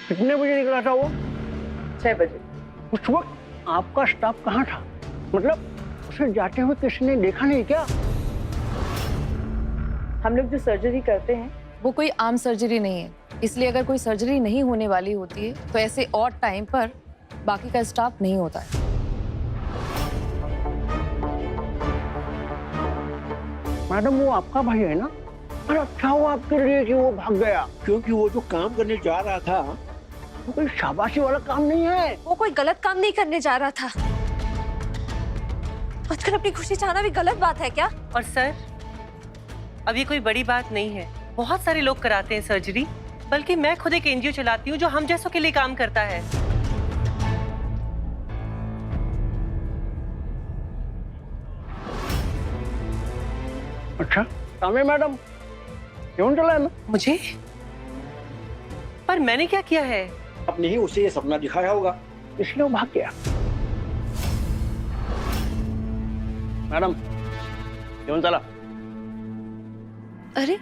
कितने बजे निकला था वो? 6 बजे। उस वक्त आपका स्टाफ कहाँ था? मतलब उसे जाते हुए किसी ने देखा नहीं क्या? हम लोग जो सर्जरी करते हैं वो कोई आम सर्जरी नहीं है, इसलिए अगर कोई सर्जरी नहीं होने वाली होती है तो ऐसे ऑड टाइम पर बाकी का स्टाफ नहीं होता है। मैडम वो आपका भाई है ना? अरे अच्छा हुआ आपके लिए कि वो भाग गया, क्योंकि वो जो काम करने जा रहा था वो कोई शाबाशी वाला काम नहीं है। वो कोई गलत काम नहीं करने जा रहा था। आजकल अपनी खुशी चाहना भी गलत बात है क्या? और सर, अब ये कोई बड़ी बात नहीं है, बहुत सारे लोग कराते हैं सर्जरी, बल्कि मैं खुद एक एनजीओ चलाती हूँ जो हम जैसों के लिए काम करता है। अच्छा तामे मैडम क्यों चला है? मुझे? पर मैंने क्या किया है? आपने ही उसे ये सपना दिखाया होगा, इसलिए वो भाग गया। मैडम क्यों चला? अरे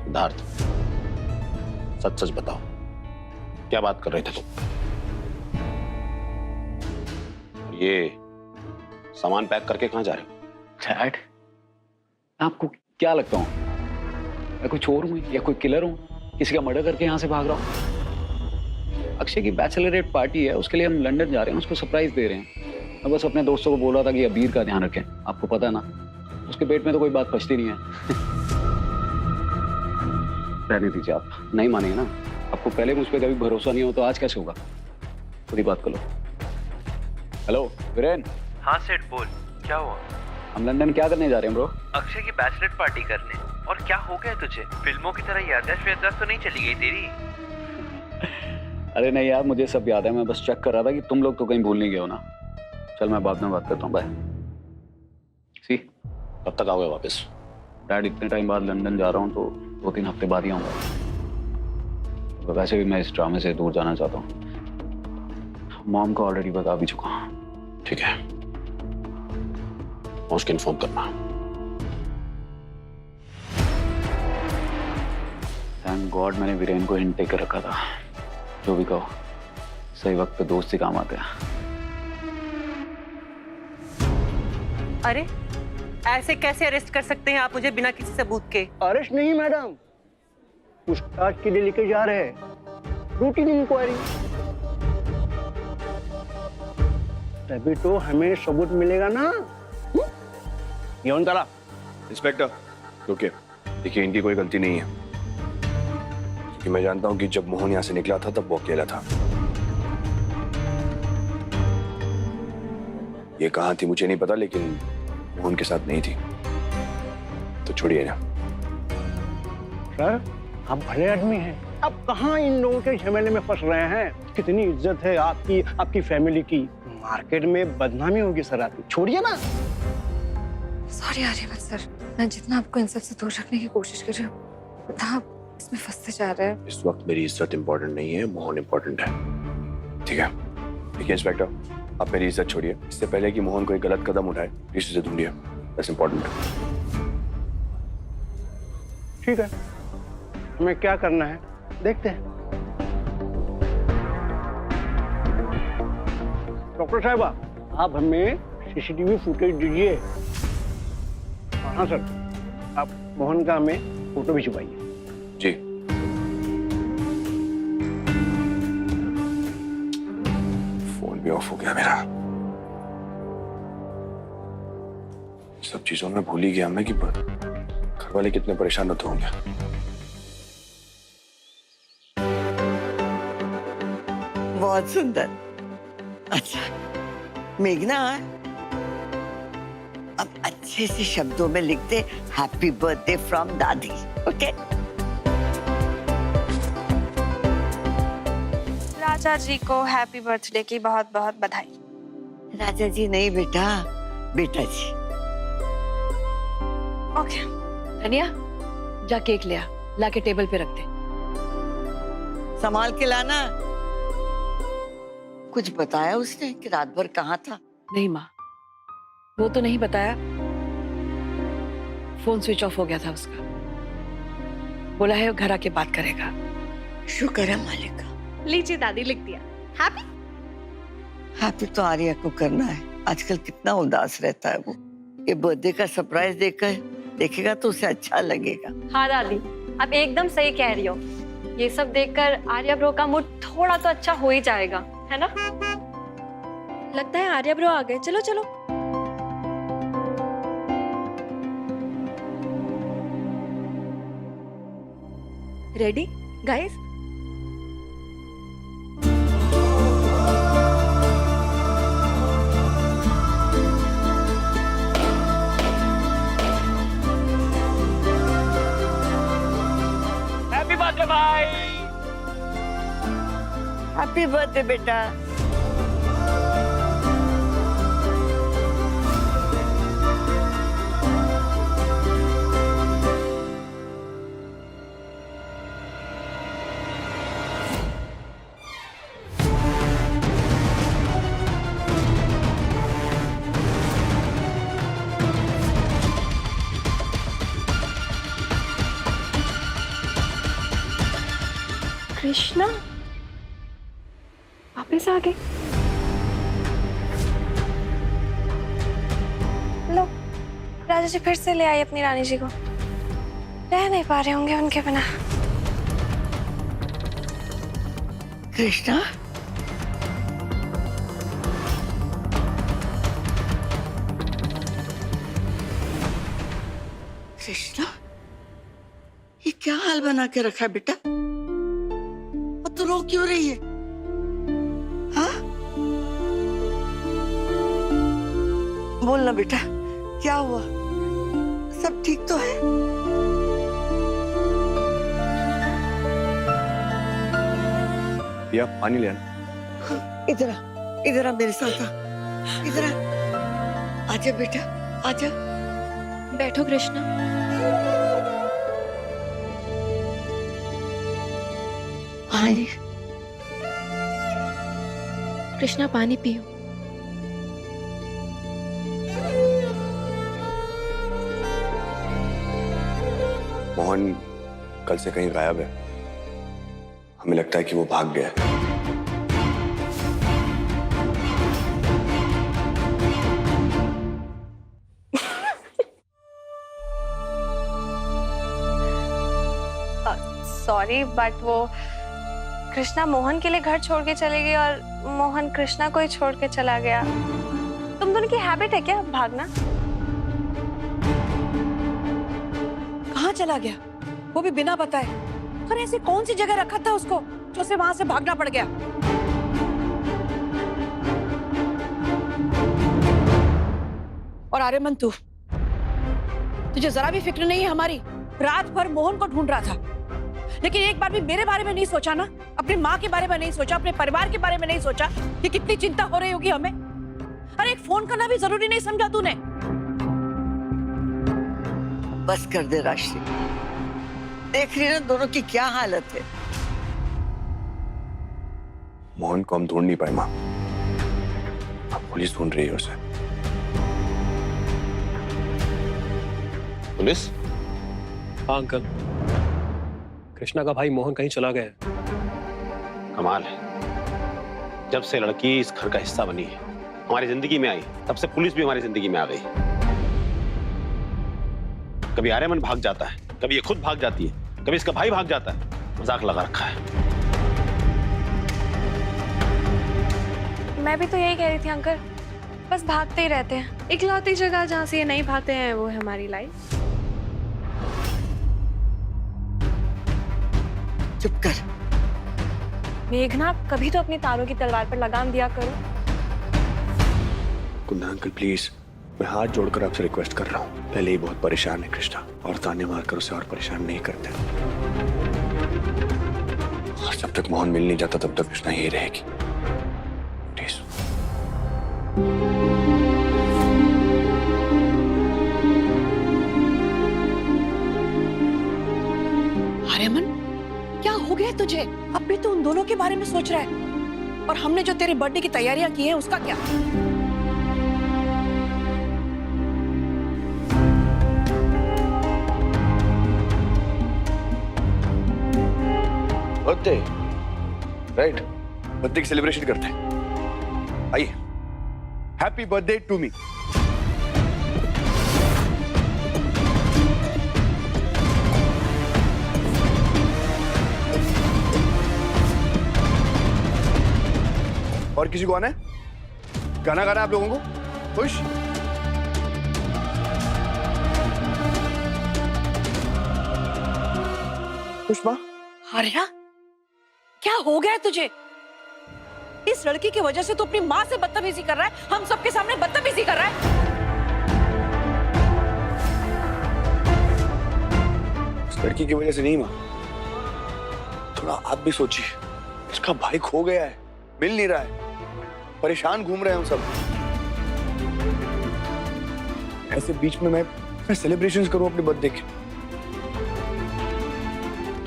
सिद्धार्थ, सच सच बताओ, क्या बात कर रहे थे तुम? ये सामान पैक करके कहाँ जा रहे हो? डैड, आपको क्या लगता हूँ मैं कोई चोर हूँ या कोई किलर हूँ? किसी का मर्डर करके यहाँ से भाग रहा हूँ? अक्षय की बैचलरेट पार्टी है, उसके लिए हम लंदन जा रहे हैं, उसको सरप्राइज दे रहे हैं। मैं बस अपने दोस्तों को बोल रहा था कि अबीर का ध्यान रखें, आपको पता है ना उसके पेट में तो कोई बात पचती नहीं है। रहने दीजिए, आप नहीं मानेंगे ना। आपको पहले मुझ पर कभी भरोसा नहीं हो तो आज कैसे होगा? खुद ही बात कर लो। हेलो वीरेन। हाँ सेठ बोल, क्या हुआ? हम लंदन क्या करने जा रहे हैं ब्रो? अक्षय की बैचलर पार्टी करने। और क्या हो गया तुझे? फिल्मों की तरह याददाश्त तो नहीं चली गई तेरी? अरे नहीं यार, मुझे सब याद है, मैं बस चेक कर रहा था कि तुम लोग तो कहीं भूल नहीं गए हो ना। चल मैं बाद में बात करता हूँ, बाय। सी कब तक आओगे वापस? डैड, इतने टाइम बाद लंदन जा रहा हूँ तो 2-3 हफ्ते बाद ही आऊँगा। वैसे भी मैं इस ड्रामे से दूर जाना चाहता हूँ। मॉम को ऑलरेडी बता भी चुका हूँ। ठीक है, उसको इन्फॉर्म करना। थैंक गॉड मैंने वीरेन को हिंट देकर रखा था। जो भी कहो, सही वक्त पे दोस्त ही काम आते हैं। अरे ऐसे कैसे अरेस्ट कर सकते हैं आप मुझे बिना किसी सबूत के? अरेस्ट नहीं मैडम, पूछताछ के लिए लेके जा रहे हैं, रूटीन इंक्वायरी। तभी तो हमें सबूत मिलेगा ना। यौन चला। इंस्पेक्टर रुकिए, देखिए इनकी कोई गलती नहीं है, क्योंकि मैं जानता हूं कि जब मोहन यहां से निकला था तब वो अकेला था। ये कहां थी मुझे नहीं पता, लेकिन मोहन के साथ नहीं थी, तो छोड़िए ना। सर आप भले आदमी हैं, आप कहाँ इन लोगों के झमेले में फंस रहे हैं? कितनी इज्जत है आपकी, आपकी फैमिली की, मार्केट में बदनामी होगी सर आपकी, छोड़िए ना। सॉरी आर्यमन सर, मैं जितना आपको इन सब से दूर रखने की कोशिश कर रही हूँ उतना आप इसमें फंसते जा रहे हैं। इस वक्त मेरी इज्जत इंपॉर्टेंट नहीं है, मोहन इंपॉर्टेंट है। ठीक है, देखिए इंस्पेक्टर, आप मेरी इज्जत छोड़िए, इससे पहले कि मोहन कोई गलत कदम उठाए प्लीज उसे ढूंढिए, दैट्स इंपॉर्टेंट। ठीक है, हमें क्या करना है देखते हैं। डॉक्टर साहिबा, आप हमें सीसीटीवी फुटेज दीजिए। हाँ सर, आप मोहन का हमें फोटो भी छुपाइए। जी। फोन भी ऑफ हो गया मेरा। सब चीजों में भूल ही गया मैं कि घर वाले कितने परेशान होते होंगे। बहुत सुंदर। अच्छा मेघना, अब अच्छे से शब्दों में लिख दे हैप्पी बर्थडे फ्रॉम दादी। ओके? राजा जी को हैप्पी बर्थडे की बहुत बहुत बधाई। राजा जी नहीं बेटा, बेटा जी। ओके। धनिया, जा केक ले आ, लाके टेबल पे रख दे। संभाल के लाना। कुछ बताया उसने कि रात भर कहाँ था? नहीं माँ, वो तो नहीं बताया, फोन स्विच ऑफ हो गया था उसका। बोला है घर आके बात करेगा। शुक्र है मालिक का। लीजिए दादी, लिख दिया। हैप्पी? हैप्पी तो आर्या को करना है। आजकल कितना उदास रहता है वो। ये बर्थडे का सरप्राइज देखेगा तो उसे अच्छा लगेगा। हाँ दादी, आप एकदम सही कह रही हो। ये सब देखकर आर्या ब्रो का मूड थोड़ा तो अच्छा हो ही जाएगा, है ना? लगता है आर्या ब्रो आ गए। चलो चलो। Ready guys? हैप्पी बर्थडे भाई। हैप्पी बर्थडे बेटा। कृष्णा वापस आ गए। लो, राजा जी फिर से ले आई अपनी रानी जी को। रह नहीं पा रहे होंगे उनके बिना। कृष्णा, कृष्णा, ये क्या हाल बना के रखा है बेटा? और तू रो क्यों रही है? हाँ? बोलना बेटा, क्या हुआ? सब ठीक तो है? भैया पानी ले आना। इधर आ मेरे साथ आ। इधर आ। आजा बेटा, आजा। बैठो कृष्णा। पानी। कृष्णा पानी पियो। मोहन कल से कहीं गायब है। हमें लगता है कि वो भाग गया है। सॉरी बट वो कृष्णा मोहन के लिए घर छोड़ के चले गई और मोहन कृष्णा को ही छोड़ के चला गया। तुम दोनों की हैबिट है क्या भागना? कहाँ चला गया वो भी बिना बताए? और ऐसी कौन सी जगह रखा था उसको जो उसे वहां से भागना पड़ गया? और आर्यमन, तुझे जरा भी फिक्र नहीं है हमारी? रात भर मोहन को ढूंढ रहा था, लेकिन एक बार भी मेरे बारे में नहीं सोचा ना? अपनी माँ के बारे में नहीं सोचा, अपने परिवार के बारे में नहीं सोचा कि कितनी चिंता हो रही होगी हमें? अरे एक फोन करना भी जरूरी नहीं समझा तूने? बस कर दे राशि। देख रही है ना दोनों की क्या हालत है। मोहन को हम ढूंढ नहीं पाए माँ। अब पुलिस ढूंढ रही है उसे। पुलिस? हाँ अंकल, कृष्णा का भाई मोहन कहीं चला गया है। कमाल है, जब से लड़की इस घर का हिस्सा बनी है, हमारी जिंदगी में आई, तब से पुलिस भी हमारी जिंदगी में आ गई। कभी आर्यमन भाग जाता है, कभी ये खुद भाग जाती है, कभी इसका भाई भाग जाता है। मजाक लगा रखा है। मैं भी तो यही कह रही थी अंकल, बस भागते ही रहते हैं। इकलौती जगह जहाँ से ये नहीं भागते हैं वो है हमारी लाइफ। चुप कर। मेघना, कभी तो अपनी तारों की तलवार पर लगाम दिया करो। कुंदन अंकल प्लीज, मैं हाथ जोड़कर आपसे रिक्वेस्ट कर रहा हूँ। पहले ही बहुत परेशान है कृष्णा, और ताने मारकर उसे और परेशान नहीं करते। और जब तक मोहन मिल नहीं जाता तब तक कृष्णा यही रहेगी। प्लीज। आर्यमन, क्या हो गया तुझे? अब भी तो उन दोनों के बारे में सोच रहा है। और हमने जो तेरे बर्थडे की तैयारियां की हैं उसका क्या? Birthday, right? बर्थडे की सेलिब्रेशन करते हैं। आइए, हैप्पी बर्थडे टू मी। और किसी को आना है? गाना गाना आप लोगों को? खुश? पुष्पा, आर्या, क्या हो गया है तुझे? इस लड़की की वजह से तू अपनी माँ से बदतमीजी कर रहा है, हम सबके सामने बदतमीजी कर रहा है। इस लड़की की वजह से नहीं माँ, थोड़ा आप भी सोचिए। उसका भाई खो गया है, मिल नहीं रहा है, परेशान घूम रहे हैं हम सब। ऐसे बीच में मैं सेलिब्रेशंस करूं अपने बर्थडे के।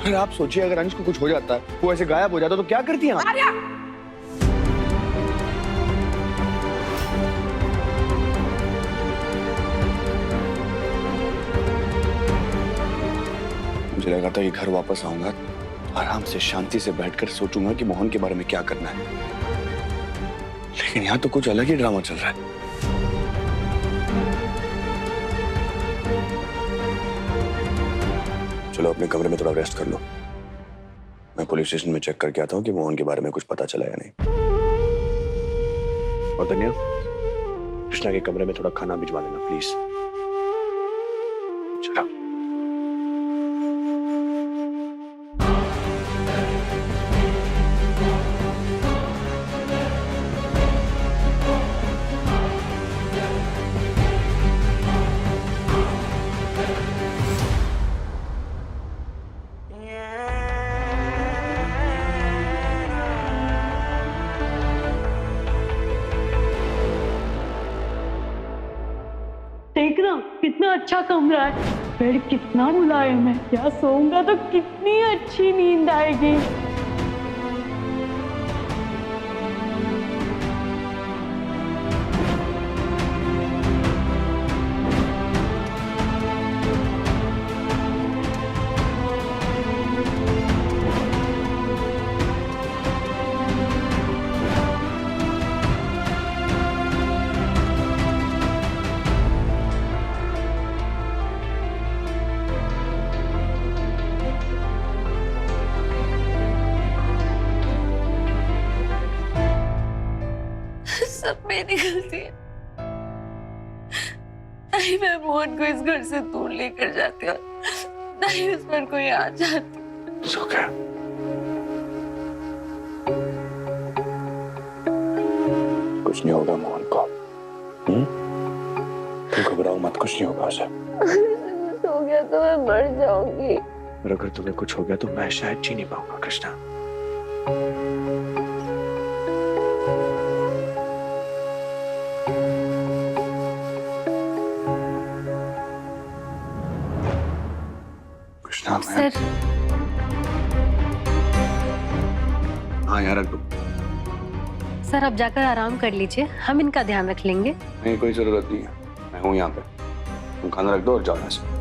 अगर आप सोचिए, अगर अंश को कुछ हो जाता है, वो ऐसे गायब हो जाता तो क्या करती हैं आप? आर्या! मुझे लगा था कि घर वापस आऊंगा, आराम से शांति से बैठकर सोचूंगा कि मोहन के बारे में क्या करना है, लेकिन यहाँ तो कुछ अलग ही ड्रामा चल रहा है। चलो अपने कमरे में थोड़ा रेस्ट कर लो, मैं पुलिस स्टेशन में चेक करके आता हूँ कि मोहन के बारे में कुछ पता चला या नहीं। और धन्या, कृष्णा के कमरे में थोड़ा खाना भिजवा देना प्लीज। चलो। देख ना कितना अच्छा कमरा है, बेड कितना मुलायम है, क्या सोऊंगा तो कितनी अच्छी नींद आएगी। सब मेरी गलती है। नहीं मैं मोहन को इस घर से दूर लेकर जाती और नहीं उस पर कोई आ जाती। कुछ नहीं होगा मोहन को, तुम घबराओ मत, कुछ नहीं होगा उसे। हो गया तो मैं मर जाऊंगी। और अगर तुम्हें कुछ हो गया तो मैं शायद जी नहीं पाऊंगा कृष्णा। कृष्णा मैं... सर हाँ यार, रख दो। सर अब जाकर आराम कर लीजिए, हम इनका ध्यान रख लेंगे। नहीं कोई जरूरत नहीं है, मैं हूँ यहाँ पे। तुम खाना रख दो और जाओ यहाँ से।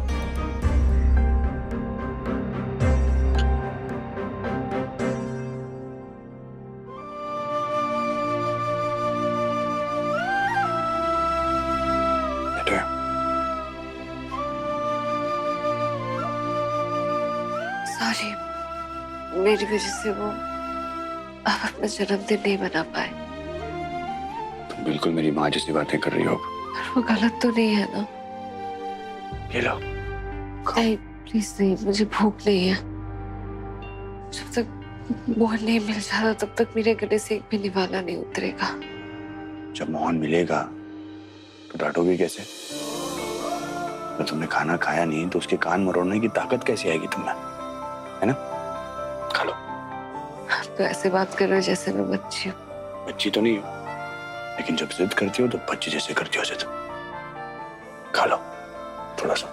सॉरी, मेरी वजह से वो अब अपना जन्मदिन नहीं मना पाए। तुम बिल्कुल मेरी माँ जैसी बातें कर रही हो। पर वो गलत तो नहीं है ना? ये लो। नहीं प्लीज नहीं, मुझे भूख नहीं है। जब तक मोहन नहीं मिल जाता तब तक मेरे गले से एक भी निवाला नहीं उतरेगा। जब मोहन मिलेगा तो डांटोगी कैसे? जब तुमने खाना खाया नहीं तो उसके कान मरोड़ने की ताकत कैसे आएगी तुम्हें, है ना? खा लो। आप तो ऐसे बात कर रहे हो जैसे मैं बच्ची हूँ। बच्ची तो नहीं हो, लेकिन जब जिद करती हो तो बच्ची जैसे करती हो जिद। खा लो थोड़ा सा।